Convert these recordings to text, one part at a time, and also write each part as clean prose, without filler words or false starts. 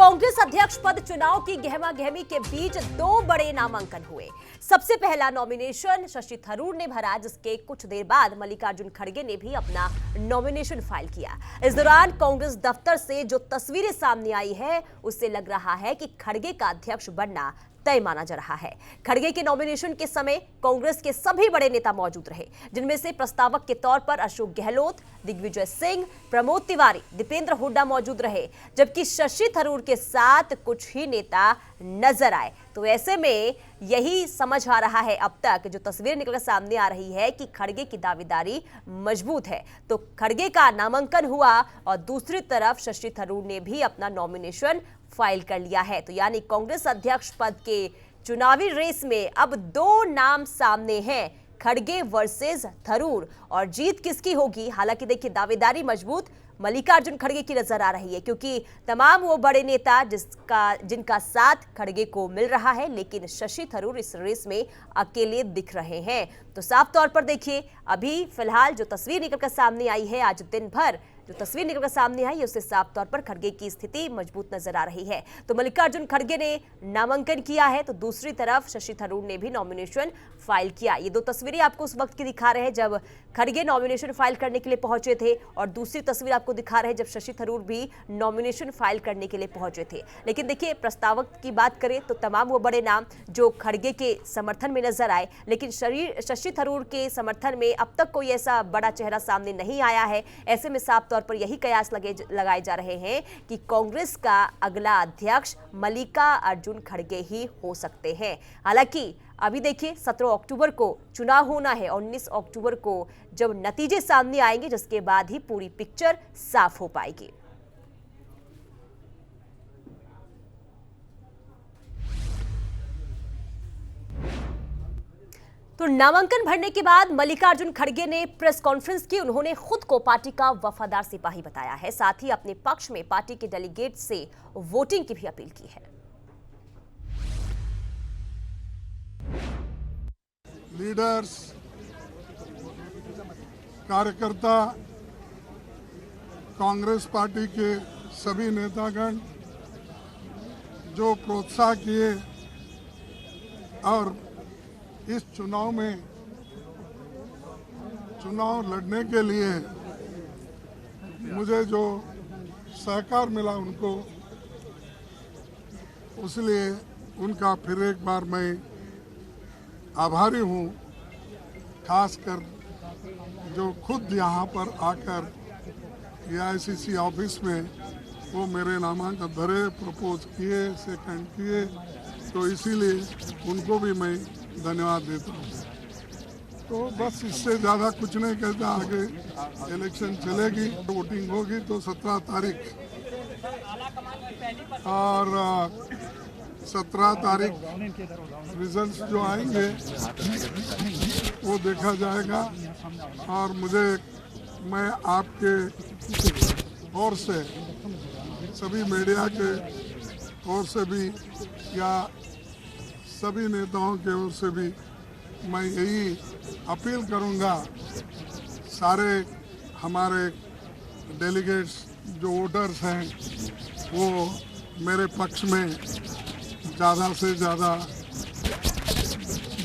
कांग्रेस अध्यक्ष पद चुनाव की गहमागहमी के बीच दो बड़े नामांकन हुए। सबसे पहला नॉमिनेशन शशि थरूर ने भरा, जिसके कुछ देर बाद मल्लिकार्जुन खड़गे ने भी अपना नॉमिनेशन फाइल किया। इस दौरान कांग्रेस दफ्तर से जो तस्वीरें सामने आई है, उससे लग रहा है कि खड़गे का अध्यक्ष बनना तय माना जा रहा है। खड़गे के नॉमिनेशन के समय कांग्रेस के सभी बड़े नेता मौजूद रहे, जिनमें से प्रस्तावक के तौर पर अशोक गहलोत, दिग्विजय सिंह, प्रमोद तिवारी, दीपेंद्र हुड्डा मौजूद रहे, जबकि शशि थरूर के साथ कुछ ही नेता नजर आए। तो ऐसे में यही समझ आ रहा है अब तक जो तस्वीर निकल सामने आ रही है कि खड़गे की दावेदारी मजबूत है। तो खड़गे का नामांकन हुआ और दूसरी तरफ शशि थरूर ने भी अपना नॉमिनेशन फाइल कर लिया है। तो यानी कांग्रेस अध्यक्ष पद के चुनावी रेस में अब दो नाम सामने हैं, खड़गे वर्सेस थरूर। और जीत किसकी होगी? हालांकि देखिए, दावेदारी मजबूत मल्लिकार्जुन खड़गे की नजर आ रही है, क्योंकि तमाम वो बड़े नेता जिनका साथ खड़गे को मिल रहा है, लेकिन शशि थरूर इस रेस में अकेले दिख रहे हैं। तो साफ तौर पर देखिए, अभी फिलहाल जो तस्वीर निकलकर सामने आई है, आज दिन भर जो तस्वीर निकलकर सामने आई है, उससे साफ तौर पर खड़गे की स्थिति मजबूत नजर आ रही है। तो मल्लिकार्जुन खड़गे ने नामांकन किया है, तो दूसरी तरफ शशि थरूर ने भी नॉमिनेशन फाइल किया। ये दो तस्वीरें आपको उस वक्त की दिखा रहे हैं जब खड़गे नॉमिनेशन फाइल करने के लिए पहुंचे थे, और दूसरी तस्वीर आपको दिखा रहे हैं जब शशि थरूर भी नॉमिनेशन फाइल करने के लिए पहुंचे थे। लेकिन देखिए, प्रस्तावक की बात करें तो तमाम वो बड़े नाम जो खड़गे के समर्थन में नजर आए, लेकिन शशि थरूर के समर्थन में अब तक कोई ऐसा बड़ा चेहरा सामने नहीं आया है। ऐसे में साफ तौर पर यही कयास लगाए जा रहे हैं कि कांग्रेस का अगला अध्यक्ष मल्लिकार्जुन खड़गे ही हो सकते हैं। हालांकि अभी देखिए, 17 अक्टूबर को चुनाव होना है और 19 अक्टूबर को जब नतीजे सामने आएंगे, जिसके बाद ही पूरी पिक्चर साफ हो पाएगी। तो नामांकन भरने के बाद मल्लिकार्जुन खड़गे ने प्रेस कॉन्फ्रेंस की। उन्होंने खुद को पार्टी का वफादार सिपाही बताया है, साथ ही अपने पक्ष में पार्टी के डेलीगेट से वोटिंग की भी अपील की है। लीडर्स, कार्यकर्ता, कांग्रेस पार्टी के सभी नेतागण जो प्रोत्साहन किए और इस चुनाव में चुनाव लड़ने के लिए मुझे जो सहकार मिला उनको, उसलिए उनका फिर एक बार मैं आभारी हूँ। खासकर जो खुद यहाँ पर आकर AICC ऑफिस में वो मेरे नामांकन भरे, प्रपोज किए, सेकंड किए, तो इसीलिए उनको भी मैं धन्यवाद देता हूँ। तो बस इससे ज़्यादा कुछ नहीं कहता। आगे इलेक्शन चलेगी, वोटिंग होगी तो 17 तारीख, और 17 तारीख रिजल्ट्स जो आएंगे वो देखा जाएगा। और मैं आपके ओर से, सभी मीडिया के ओर से भी, या सभी नेताओं के ओर से भी मैं यही अपील करूंगा, सारे हमारे डेलीगेट्स जो वोटर्स हैं वो मेरे पक्ष में ज़्यादा से ज़्यादा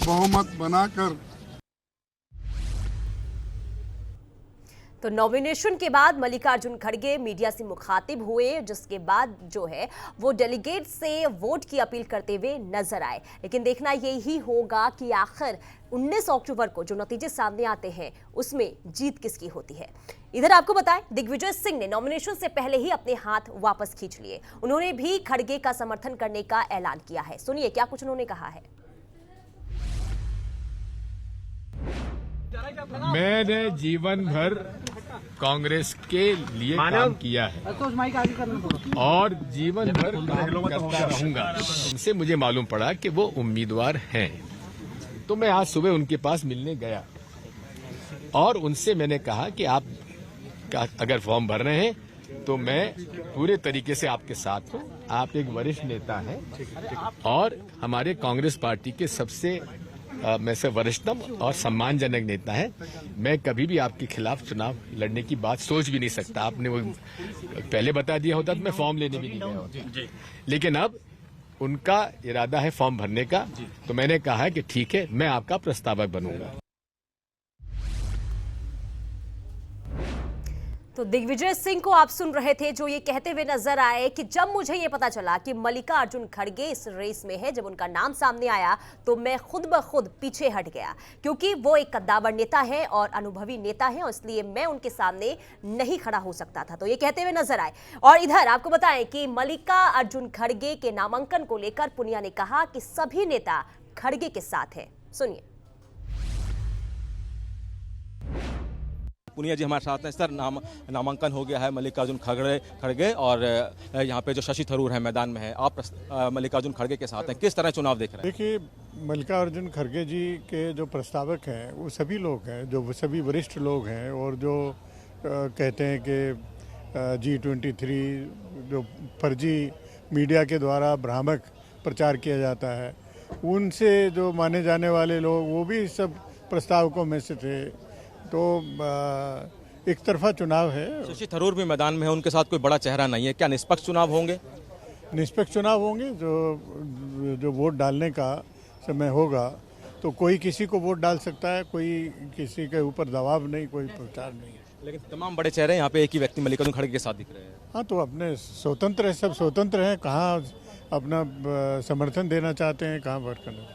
बहुमत बनाकर। तो नॉमिनेशन के बाद मल्लिकार्जुन खड़गे मीडिया से मुखातिब हुए, जिसके बाद जो है वो डेलीगेट से वोट की अपील करते हुए नजर आए। लेकिन देखना यही होगा कि आखिर 19 अक्टूबर को जो नतीजे सामने आते हैं उसमें जीत किसकी होती है। इधर आपको बताएं, दिग्विजय सिंह ने नॉमिनेशन से पहले ही अपने हाथ वापस खींच लिए। उन्होंने भी खड़गे का समर्थन करने का ऐलान किया है। सुनिए क्या कुछ उन्होंने कहा है। मैंने जीवन भर कांग्रेस के लिए काम किया है और जीवन भर काम करता रहूंगा। उनसे मुझे मालूम पड़ा कि वो उम्मीदवार हैं, तो मैं आज सुबह उनके पास मिलने गया और उनसे मैंने कहा कि आप अगर फॉर्म भर रहे हैं तो मैं पूरे तरीके से आपके साथ हूं। आप एक वरिष्ठ नेता हैं और हमारे कांग्रेस पार्टी के सबसे में से वरिष्ठतम और सम्मानजनक नेता हैं। मैं कभी भी आपके खिलाफ चुनाव लड़ने की बात सोच भी नहीं सकता। आपने वो पहले बता दिया होता तो मैं फॉर्म लेने भी नहीं गया होता। लेकिन अब उनका इरादा है फॉर्म भरने का, तो मैंने कहा है कि ठीक है, मैं आपका प्रस्तावक बनूंगा। तो दिग्विजय सिंह को आप सुन रहे थे, जो ये कहते हुए नजर आए कि जब मुझे ये पता चला कि मल्लिकार्जुन खड़गे इस रेस में है, जब उनका नाम सामने आया तो मैं खुद ब खुद पीछे हट गया, क्योंकि वो एक कद्दावर नेता है और अनुभवी नेता है, और इसलिए मैं उनके सामने नहीं खड़ा हो सकता था। तो ये कहते हुए नजर आए। और इधर आपको बताएं कि मल्लिकार्जुन खड़गे के नामांकन को लेकर पुनिया ने कहा कि सभी नेता खड़गे के साथ हैं। सुनिए। पुनिया जी हमारे साथ हैं। सर, नामांकन हो गया है मल्लिकार्जुन खड़गे और यहाँ पे जो शशि थरूर है मैदान में है, आप मल्लिकार्जुन खड़गे के साथ हैं, किस तरह चुनाव देख रहे हैं? देखिए, मल्लिकार्जुन खड़गे जी के जो प्रस्तावक हैं वो सभी लोग हैं, जो सभी वरिष्ठ लोग हैं, और जो कहते हैं कि G23 जो फर्जी मीडिया के द्वारा भ्रामक प्रचार किया जाता है, उनसे जो माने जाने वाले लोग वो भी सब प्रस्तावकों में से थे। तो एक तरफा चुनाव है। शशि थरूर भी मैदान में है, उनके साथ कोई बड़ा चेहरा नहीं है। क्या निष्पक्ष चुनाव होंगे? निष्पक्ष चुनाव होंगे। जो वोट डालने का समय होगा तो कोई किसी को वोट डाल सकता है, कोई किसी के ऊपर दबाव नहीं, कोई प्रचार नहीं है। लेकिन तमाम बड़े चेहरे यहाँ पे एक ही व्यक्ति मल्लिकार्जुन खड़गे के साथ दिख रहे हैं। हाँ, तो अपने स्वतंत्र है, सब स्वतंत्र हैं, कहाँ अपना समर्थन देना चाहते हैं, कहाँ वोट करना।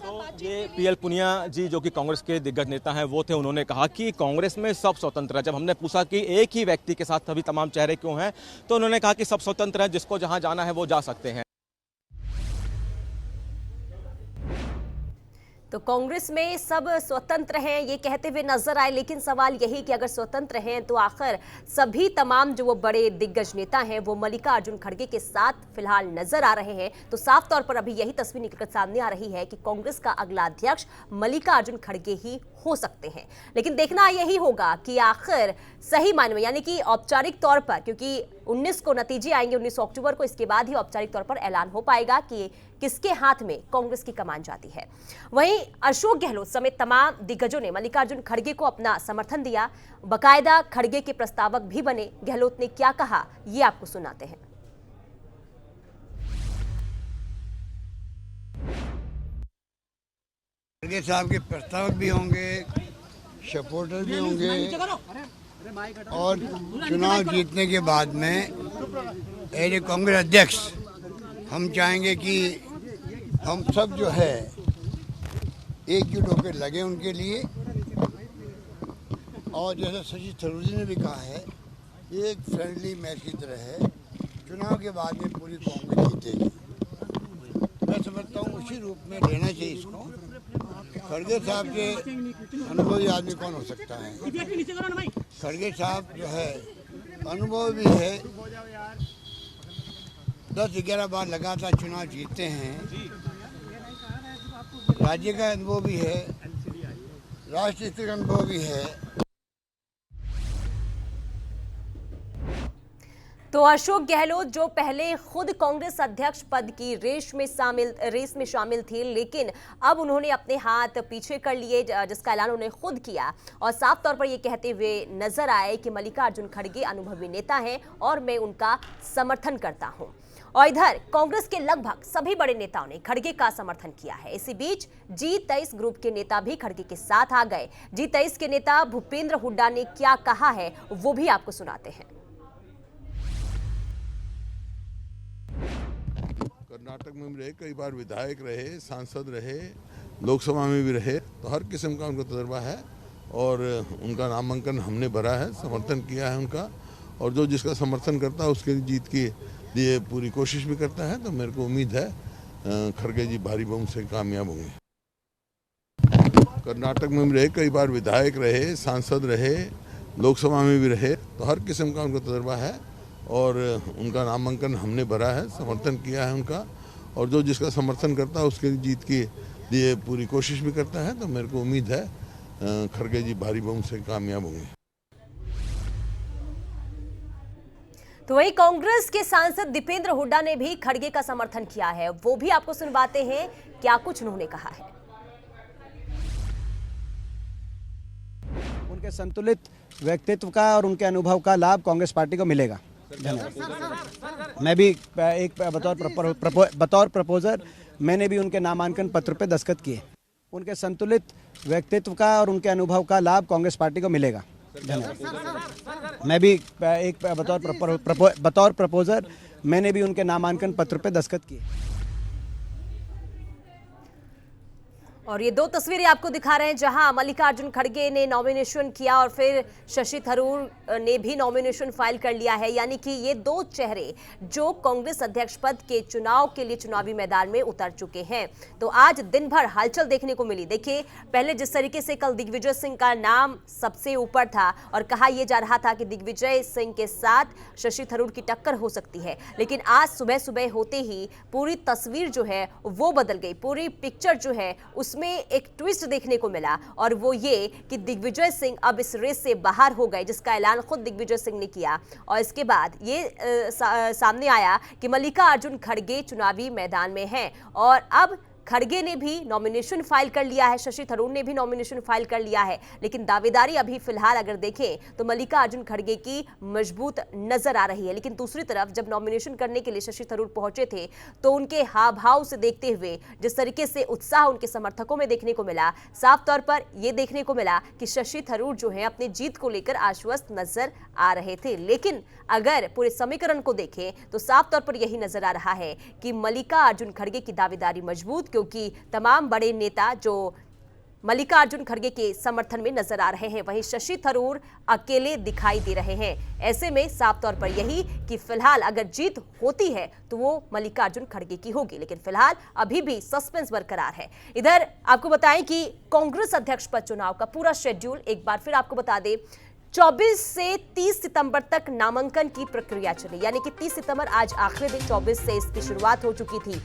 तो ये पीएल पुनिया जी जो कि कांग्रेस के दिग्गज नेता हैं वो थे, उन्होंने कहा कि कांग्रेस में सब स्वतंत्र है। जब हमने पूछा कि एक ही व्यक्ति के साथ सभी तमाम चेहरे क्यों हैं, तो उन्होंने कहा कि सब स्वतंत्र है, जिसको जहां जाना है वो जा सकते हैं। तो कांग्रेस में सब स्वतंत्र हैं ये कहते हुए नजर आए, लेकिन सवाल यही कि अगर स्वतंत्र हैं तो आखिर सभी तमाम जो वो बड़े दिग्गज नेता हैं वो मल्लिकार्जुन खड़गे के साथ फिलहाल नजर आ रहे हैं। तो साफ तौर पर अभी यही तस्वीर निकलकर सामने आ रही है कि कांग्रेस का अगला अध्यक्ष मल्लिकार्जुन खड़गे ही हो सकते हैं। लेकिन देखना यही होगा कि आखिर सही मायने में, यानी कि औपचारिक तौर पर, क्योंकि 19 को नतीजे आएंगे, 19 अक्टूबर को, इसके बाद ही औपचारिक तौर पर ऐलान हो पाएगा कि किसके हाथ में कांग्रेस की कमान जाती है। वहीं अशोक गहलोत समेत तमाम दिग्गजों ने मल्लिकार्जुन खड़गे को अपना समर्थन दिया, बकायदा खड़गे के प्रस्तावक भी बने। गहलोत ने क्या कहा ये आपको सुनाते हैं। खड़गे साहब के प्रस्तावक भी होंगे, सपोर्टर भी होंगे, और चुनाव जीतने के बाद में एज ए कांग्रेस अध्यक्ष हम चाहेंगे कि हम सब जो है एकजुट होकर लगे उनके लिए। और जैसा शशि थरूर जी ने भी कहा है, ये एक फ्रेंडली मैच की तरह है। चुनाव के बाद में पूरी कांग्रेस जीतेगी। मैं समझता हूँ उसी रूप में लेना चाहिए इसको। खड़गे साहब के अनुभवी आदमी कौन हो सकता है? खड़गे साहब जो है अनुभव भी है, 10-11 बार लगातार चुनाव जीतते हैं, राज्य का अनुभव भी है, राष्ट्रीय स्तर का अनुभव भी है। तो अशोक गहलोत जो पहले खुद कांग्रेस अध्यक्ष पद की रेस में शामिल थे, लेकिन अब उन्होंने अपने हाथ पीछे कर लिए, जिसका ऐलान उन्होंने खुद किया, और साफ तौर पर ये कहते हुए नजर आए कि मल्लिकार्जुन खड़गे अनुभवी नेता हैं और मैं उनका समर्थन करता हूं। और इधर कांग्रेस के लगभग सभी बड़े नेताओं ने खड़गे का समर्थन किया है। इसी बीच G23 ग्रुप के नेता भी खड़गे के साथ आ गए। G23 के नेता भूपेंद्र हुड्डा ने क्या कहा है वो भी आपको सुनाते हैं। कर्नाटक में भी रहे, कई बार विधायक रहे, सांसद रहे, लोकसभा में भी रहे, तो हर किस्म का उनका तजुर्बा है और उनका नामांकन हमने भरा है, समर्थन किया है उनका। और जो जिसका समर्थन करता है उसके जीत के लिए पूरी कोशिश भी करता है। तो मेरे को उम्मीद है खड़गे जी भारी बहुमत से कामयाब होंगे। कर्नाटक में भी रहे, कई बार विधायक रहे, सांसद रहे, लोकसभा में भी रहे, तो हर किस्म का उनका तजुर्बा है और उनका नामांकन हमने भरा है, समर्थन किया है उनका। और जो जिसका समर्थन करता है उसके जीत के लिए पूरी कोशिश भी करता है। तो मेरे को उम्मीद है खड़गे जी भारी बहुमत से कामयाब होंगे। तो वही कांग्रेस के सांसद दीपेंद्र हुड्डा ने भी खड़गे का समर्थन किया है, वो भी आपको सुनवाते हैं क्या कुछ उन्होंने कहा है। उनके संतुलित व्यक्तित्व का और उनके अनुभव का लाभ कांग्रेस पार्टी को मिलेगा। धन्यवाद। मैं भी एक बतौर प्रपोजर मैंने भी उनके नामांकन पत्र पे दस्तखत किए। उनके संतुलित व्यक्तित्व का और उनके अनुभव का लाभ कांग्रेस पार्टी को मिलेगा। धन्यवाद। मैं भी एक बतौर प्रपोजर मैंने भी उनके नामांकन पत्र पे दस्तखत किए। और ये दो तस्वीरें आपको दिखा रहे हैं जहां मल्लिकार्जुन खड़गे ने नॉमिनेशन किया और फिर शशि थरूर ने भी नॉमिनेशन फाइल कर लिया है। यानी कि ये दो चेहरे जो कांग्रेस अध्यक्ष पद के चुनाव के लिए चुनावी मैदान में उतर चुके हैं। तो आज दिन भर हलचल देखने को मिली। देखिए, पहले जिस तरीके से कल दिग्विजय सिंह का नाम सबसे ऊपर था और कहा यह जा रहा था कि दिग्विजय सिंह के साथ शशि थरूर की टक्कर हो सकती है, लेकिन आज सुबह सुबह होते ही पूरी तस्वीर जो है वो बदल गई। पूरी पिक्चर जो है उसमें एक ट्विस्ट देखने को मिला और वो ये कि दिग्विजय सिंह अब इस रेस से बाहर हो गए, जिसका ऐलान खुद दिग्विजय सिंह ने किया। और इसके बाद ये सामने आया कि मल्लिकार्जुन खड़गे चुनावी मैदान में हैं और अब खड़गे ने भी नॉमिनेशन फाइल कर लिया है, शशि थरूर ने भी नॉमिनेशन फाइल कर लिया है। लेकिन दावेदारी अभी फिलहाल अगर देखें तो मल्लिकार्जुन खड़गे की मजबूत नजर आ रही है। लेकिन दूसरी तरफ जब नॉमिनेशन करने के लिए शशि थरूर पहुंचे थे तो उनके हाव भाव से देखते हुए जिस तरीके से उत्साह उनके समर्थकों में देखने को मिला, साफ तौर पर यह देखने को मिला कि शशि थरूर जो है अपनी जीत को लेकर आश्वस्त नजर आ रहे थे। लेकिन अगर पूरे समीकरण को देखें तो साफ तौर पर यही नजर आ रहा है कि मल्लिकार्जुन खड़गे की दावेदारी मजबूत, क्योंकि तमाम बड़े नेता जो मल्लिकार्जुन खड़गे के समर्थन में नजर आ रहे हैं, वहीं शशि थरूर अकेले दिखाई दे रहे हैं। ऐसे में साफ तौर पर यही कि फिलहाल अगर जीत होती है तो वो मल्लिकार्जुन खड़गे की होगी। लेकिन फिलहाल अभी भी सस्पेंस बरकरार है। इधर आपको बताएं कि कांग्रेस अध्यक्ष पद चुनाव का पूरा शेड्यूल एक बार फिर आपको बता दें। 24 से 30 सितंबर तक नामांकन की प्रक्रिया चली, यानी कि 30 सितंबर आज आखिरी दिन, 24 से इसकी शुरुआत हो चुकी थी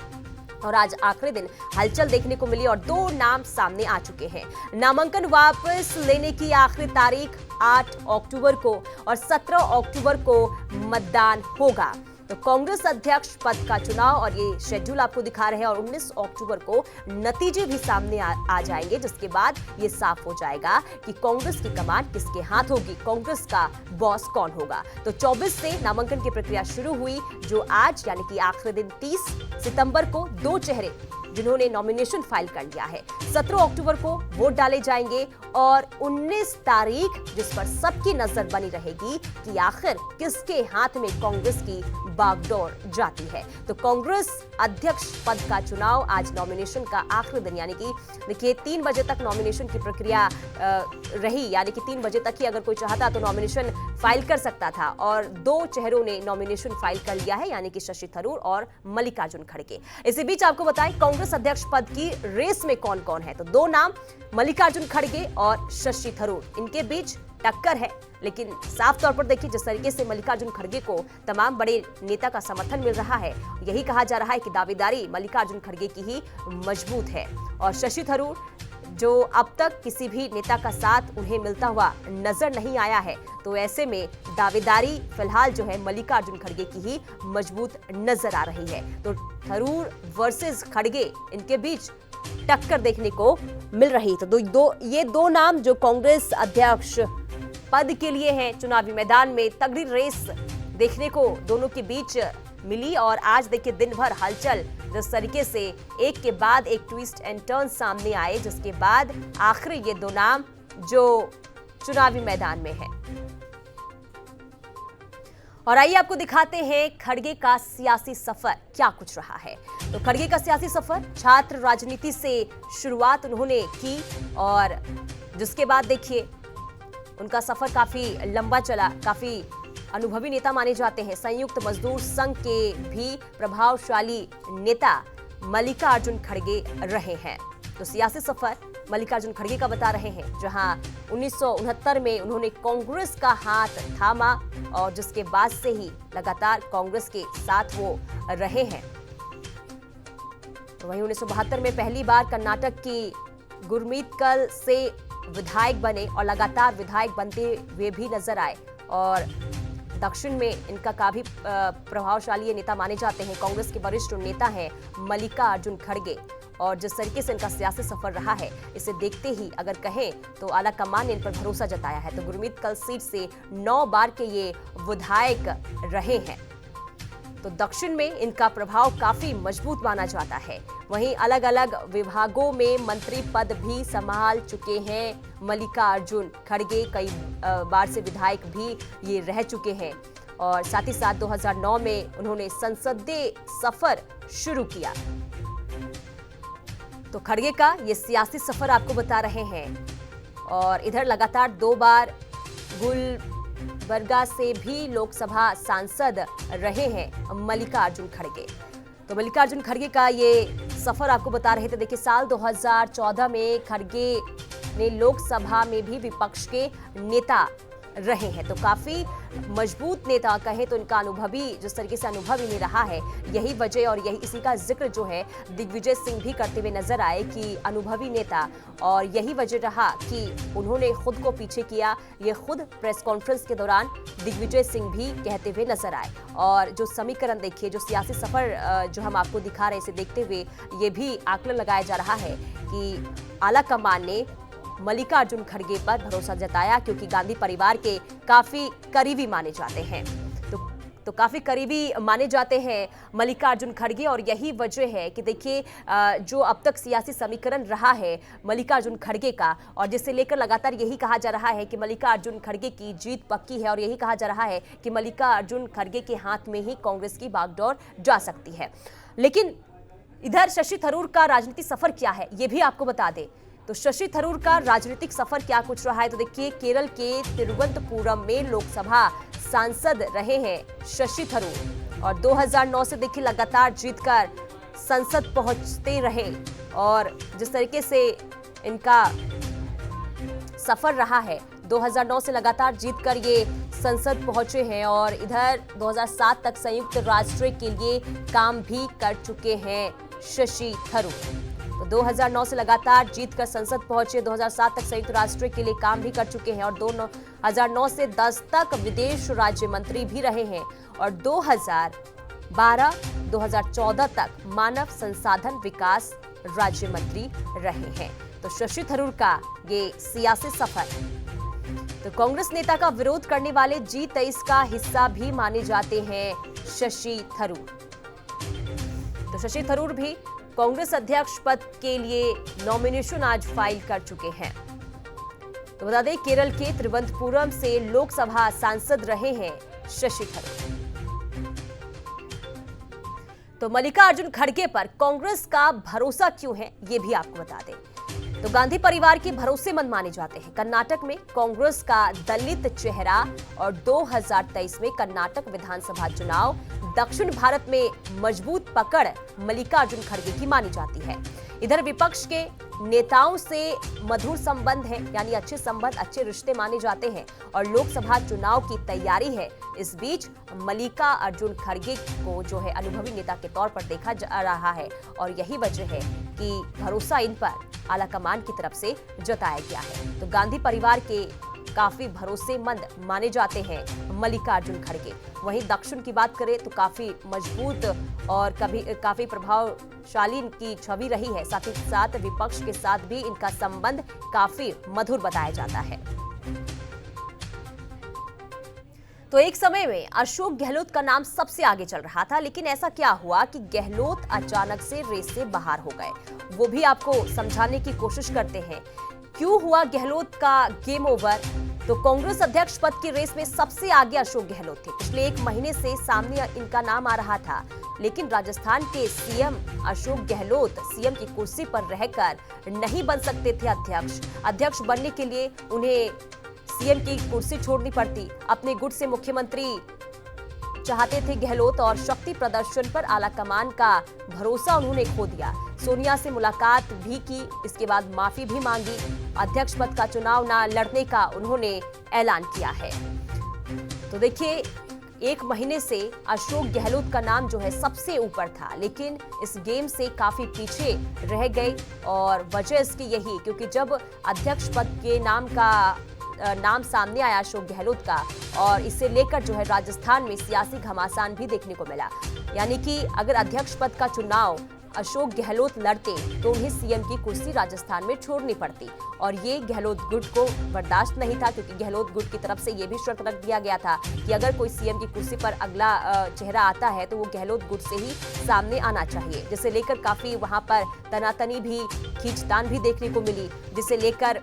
और आज आखिरी दिन हलचल देखने को मिली और दो नाम सामने आ चुके हैं। नामांकन वापस लेने की आखिरी तारीख 8 अक्टूबर को और 17 अक्टूबर को मतदान होगा। तो कांग्रेस अध्यक्ष पद का चुनाव और ये शेड्यूल आपको दिखा रहे हैं और 19 अक्टूबर को नतीजे भी सामने आ जाएंगे, जिसके बाद ये साफ हो जाएगा कि कांग्रेस की कमान किसके हाथ होगी, कांग्रेस का बॉस कौन होगा। तो 24 से नामांकन की प्रक्रिया शुरू हुई, जो आज यानी कि आखिरी दिन 30 सितंबर को दो चेहरे जिन्होंने नॉमिनेशन फाइल कर लिया है, 17 अक्टूबर को वोट डाले जाएंगे और 19 तारीख जिस पर सबकी नजर बनी रहेगी कि आखिर किसके हाथ में कांग्रेस की बागडोर जाती है। तो कांग्रेस अध्यक्ष पद का चुनाव आज नॉमिनेशन का आखिरी दिन, यानी कि देखिए 3 बजे तक नॉमिनेशन की प्रक्रिया रही, यानी कि 3 बजे तक ही अगर कोई चाहता तो नॉमिनेशन फाइल कर सकता था और दो चेहरों ने नॉमिनेशन फाइल कर लिया है, यानी कि शशि थरूर और मल्लिकार्जुन खड़गे। इसी बीच आपको बताएं कांग्रेस अध्यक्ष पद की रेस में कौन कौन है, तो दो नाम मल्लिकार्जुन खड़गे और शशि थरूर, इनके बीच टक्कर है। लेकिन साफ तौर पर देखिए जिस तरीके से मल्लिकार्जुन खड़गे को तमाम बड़े नेता का समर्थन मिल रहा है, यही कहा जा रहा है कि दावेदारी मल्लिकार्जुन खड़गे की ही मजबूत है और शशि थरूर जो अब तक किसी भी नेता का साथ उन्हें मिलता हुआ नजर नहीं आया है, तो ऐसे में दावेदारी फिलहाल जो है मल्लिकार्जुन खड़गे की ही मजबूत नजर आ रही है। तो थरूर वर्सेस खड़गे, इनके बीच टक्कर देखने को मिल रही। तो ये दो नाम जो कांग्रेस अध्यक्ष पद के लिए हैं, चुनावी मैदान में तगड़ी रेस देखने को दोनों के बीच मिली और आज देखिए दिन भर हलचल, जिस तरीके से एक के बाद एक ट्विस्ट एंड टर्न सामने आए, जिसके बाद आखिरी ये दो नाम जो चुनावी मैदान में है। और आइए आपको दिखाते हैं खड़गे का सियासी सफर क्या कुछ रहा है। तो खड़गे का सियासी सफर, छात्र राजनीति से शुरुआत उन्होंने की और जिसके बाद देखिए उनका सफर काफी लंबा चला, काफी अनुभवी नेता माने जाते हैं। संयुक्त मजदूर संघ के भी प्रभावशाली नेता मल्लिकार्जुन खड़गे रहे हैं। तो सियासी सफर मल्लिकार्जुन खड़गे का बता रहे हैं, जहां 1969 में उन्होंने कांग्रेस का हाथ थामा और जिसके बाद से ही लगातार कांग्रेस के साथ वो रहे हैं। तो वहीं 1972 में पहली बार कर्नाटक की गुरमीतकल से विधायक बने और लगातार विधायक बनते हुए भी नजर आए और दक्षिण में इनका काफी प्रभावशाली नेता माने जाते हैं। कांग्रेस के वरिष्ठ नेता हैं मल्लिकार्जुन खड़गे और जिस तरीके से इनका सियासी सफर रहा है, इसे देखते ही अगर कहें तो आला कमान ने इन पर भरोसा जताया है। तो गुरमीत कल सीट से 9 बार के ये विधायक रहे हैं, तो दक्षिण में इनका प्रभाव काफी मजबूत माना जाता है। वहीं अलग अलग विभागों में मंत्री पद भी संभाल चुके हैं मल्लिकार्जुन खड़गे, कई बार से विधायक भी ये रह चुके हैं और साथ ही साथ 2009 में उन्होंने संसदीय सफर शुरू किया। तो खड़गे का ये सियासी सफर आपको बता रहे हैं। और इधर लगातार 2 बार गुलबर्गा से भी लोकसभा सांसद रहे हैं मल्लिकार्जुन खड़गे। तो मल्लिकार्जुन खड़गे का ये सफर आपको बता रहे थे। देखिए, साल 2014 में खड़गे ने लोकसभा में भी विपक्ष के नेता रहे हैं, तो काफी मजबूत नेता कहें तो इनका अनुभवी, जिस तरीके से अनुभव इन्हें रहा है, यही वजह और यही इसी का जिक्र जो है दिग्विजय सिंह भी करते हुए नजर आए कि अनुभवी नेता, और यही वजह रहा कि उन्होंने खुद को पीछे किया। ये खुद प्रेस कॉन्फ्रेंस के दौरान दिग्विजय सिंह भी कहते हुए नजर आए। और जो समीकरण देखिए, जो सियासी सफर जो हम आपको दिखा रहे हैं, इसे देखते हुए ये भी आकलन लगाया जा रहा है कि आला कमान ने मल्लिकार्जुन खड़गे पर भरोसा जताया, क्योंकि गांधी परिवार के काफी करीबी माने जाते हैं। तो काफी करीबी माने जाते हैं मल्लिकार्जुन खड़गे, और यही वजह है कि देखिए जो अब तक सियासी समीकरण रहा है मल्लिकार्जुन खड़गे का, और जिसे लेकर लगातार यही कहा जा रहा है कि मल्लिकार्जुन खड़गे की जीत पक्की है, और यही कहा जा रहा है कि मल्लिकार्जुन खड़गे के हाथ में ही कांग्रेस की बागडोर जा सकती है। लेकिन इधर शशि थरूर का राजनीतिक सफर क्या है, ये भी आपको बता दें। तो शशि थरूर का राजनीतिक सफर क्या कुछ रहा है, तो देखिए, केरल के तिरुवनंतपुरम में लोकसभा सांसद रहे हैं शशि थरूर, और 2009 से देखिए लगातार जीतकर संसद पहुंचते रहे, और जिस तरीके से इनका सफर रहा है, 2009 से लगातार जीतकर ये संसद पहुंचे हैं, और इधर 2007 तक संयुक्त राष्ट्र के लिए काम भी कर चुके हैं शशि थरूर। तो 2009 से लगातार जीतकर संसद पहुंचे, 2007 तक संयुक्त राष्ट्र के लिए काम भी कर चुके हैं, और 2009 से 10 तक विदेश राज्य मंत्री भी रहे हैं, और 2012-2014 तक मानव संसाधन विकास राज्य मंत्री रहे हैं। तो शशि थरूर का ये सियासी सफर। तो कांग्रेस नेता का विरोध करने वाले G23 का हिस्सा भी माने जाते हैं शशि थरूर। तो शशि थरूर भी कांग्रेस अध्यक्ष पद के लिए नॉमिनेशन आज फाइल कर चुके हैं। तो बता दें, केरल के तिरुवनंतपुरम से लोकसभा सांसद रहे हैं शशि थरूर। तो मल्लिकार्जुन खड़गे पर कांग्रेस का भरोसा क्यों है, ये भी आपको बता दें। तो गांधी परिवार के भरोसेमंद माने जाते हैं। कर्नाटक में कांग्रेस का दलित चेहरा, और 2023 में कर्नाटक विधानसभा चुनाव, दक्षिण भारत में मजबूत पकड़ मल्लिकार्जुन खड़गे की मानी जाती है। इधर विपक्ष के नेताओं से मधुर संबंध है, यानी अच्छे संबंध, अच्छे रिश्ते माने जाते हैं, और लोकसभा चुनाव की तैयारी है। इस बीच मल्लिकार्जुन खड़गे को जो है अनुभवी नेता के तौर पर देखा जा रहा है, और यही वजह है कि भरोसा इन पर आला कमान की तरफ से जताया गया है। तो गांधी परिवार के काफी भरोसेमंद माने जाते हैं मल्लिकार्जुन खड़गे। वहीं दक्षिण की बात करें तो काफी मजबूत और काफी प्रभावशाली इनकी छवि रही है। साथ ही साथ विपक्ष के साथ भी इनका संबंध काफी मधुर बताया जाता है। तो एक समय में अशोक गहलोत का नाम सबसे आगे चल रहा था, लेकिन ऐसा क्या हुआ कि गहलोत अचानक से रेस से बाहर हो गए, वो भी आपको समझाने की कोशिश करते हैं। क्यों हुआ गहलोत का गेम ओवर? तो कांग्रेस अध्यक्ष पद की रेस में सबसे आगे अशोक गहलोत थे। पिछले 1 महीने से सामने इनका नाम आ रहा था, लेकिन राजस्थान के सीएम अशोक गहलोत सीएम की कुर्सी पर रहकर नहीं बन सकते थे अध्यक्ष। अध्यक्ष बनने के लिए उन्हें सीएम की कुर्सी छोड़नी पड़ती। अपने गुट से मुख्यमंत्री चाहते थे गहलोत, और शक्ति प्रदर्शन पर आलाकमान का भरोसा उन्होंने खो दिया। सोनिया से मुलाकात भी की, इसके बाद माफी भी मांगी। अध्यक्ष पद का चुनाव न लड़ने का उन्होंने ऐलान किया है। तो देखिए, 1 महीने से अशोक गहलोत का नाम जो है सबसे ऊपर था, लेकिन इस गेम से काफी पीछे रह गए, और वजह इसकी यही क्योंकि जब अध्यक्ष पद के नाम सामने आया अशोक गहलोत का, और इसे लेकर जो है राजस्थान में सियासी घमासान भी देखने को मिला। यानी कि अगर अध्यक्ष पद का चुनाव अशोक गहलोत लड़ते तो उन्हें सीएम की कुर्सी राजस्थान में छोड़नी पड़ती और ये गहलोत गुट को बर्दाश्त नहीं था, क्योंकि गहलोत गुट की तरफ से ये भी शर्त रख दिया गया था कि अगर कोई सीएम की कुर्सी पर अगला चेहरा आता है तो वो गहलोत गुट से ही सामने आना चाहिए, जिसे लेकर काफी वहां पर तनातनी भी, खींचतान भी देखने को मिली, जिसे लेकर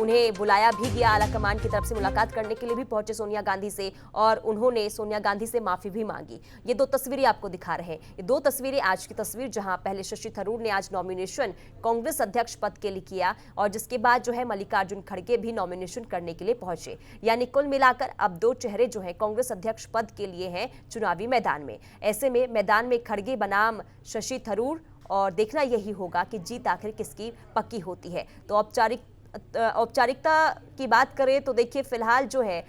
उन्हें बुलाया भी गया। आलाकमान की तरफ से मुलाकात करने के लिए भी पहुंचे सोनिया गांधी से और उन्होंने सोनिया गांधी से माफी भी मांगी। ये दो तस्वीरें आपको दिखा रहे हैं। ये दो तस्वीरें आज की तस्वीर, जहां पहले शशि थरूर ने आज नॉमिनेशन कांग्रेस अध्यक्ष पद के लिए किया और जिसके बाद जो है मल्लिकार्जुन खड़गे भी नॉमिनेशन करने के लिए पहुंचे। यानी कुल मिलाकर अब दो चेहरे जो है कांग्रेस अध्यक्ष पद के लिए हैं चुनावी मैदान में। ऐसे में मैदान में खड़गे बनाम शशि थरूर और देखना यही होगा कि जीत आखिर किसकी पक्की होती है। तो औपचारिकता की बात करें तो देखिए फिलहाल जो है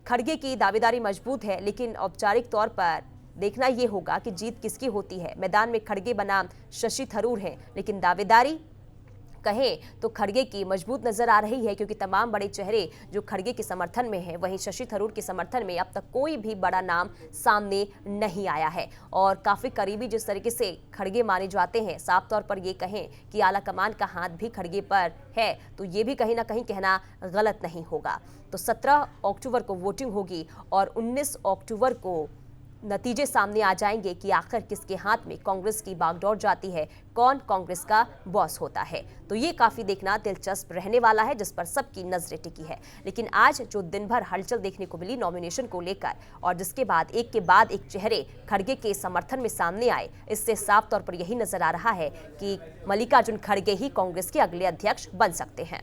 खड़गे की दावेदारी मजबूत है, लेकिन औपचारिक तौर पर देखना यह होगा कि जीत किसकी होती है। मैदान में खड़गे बनाम शशि थरूर है, लेकिन दावेदारी कहें तो खड़गे की मजबूत नजर आ रही है, क्योंकि तमाम बड़े चेहरे जो खड़गे के समर्थन में हैं, वहीं शशि थरूर के समर्थन में अब तक कोई भी बड़ा नाम सामने नहीं आया है। और काफी करीबी जिस तरीके से खड़गे माने जाते हैं, साफ तौर पर ये कहें कि आलाकमान का हाथ भी खड़गे पर है तो ये भी कहीं ना कहीं कहना गलत नहीं होगा। तो 17 अक्टूबर को वोटिंग होगी और 19 अक्टूबर को नतीजे सामने आ जाएंगे कि आखिर किसके हाथ में कांग्रेस की बागडोर जाती है, कौन कांग्रेस का बॉस होता है। तो ये काफी देखना दिलचस्प रहने वाला है, जिस पर सबकी नजरें टिकी है। लेकिन आज जो दिन भर हलचल देखने को मिली नॉमिनेशन को लेकर और जिसके बाद एक चेहरे खड़गे के समर्थन में सामने आए, इससे साफ तौर पर यही नजर आ रहा है कि मल्लिकार्जुन खड़गे ही कांग्रेस के अगले अध्यक्ष बन सकते हैं।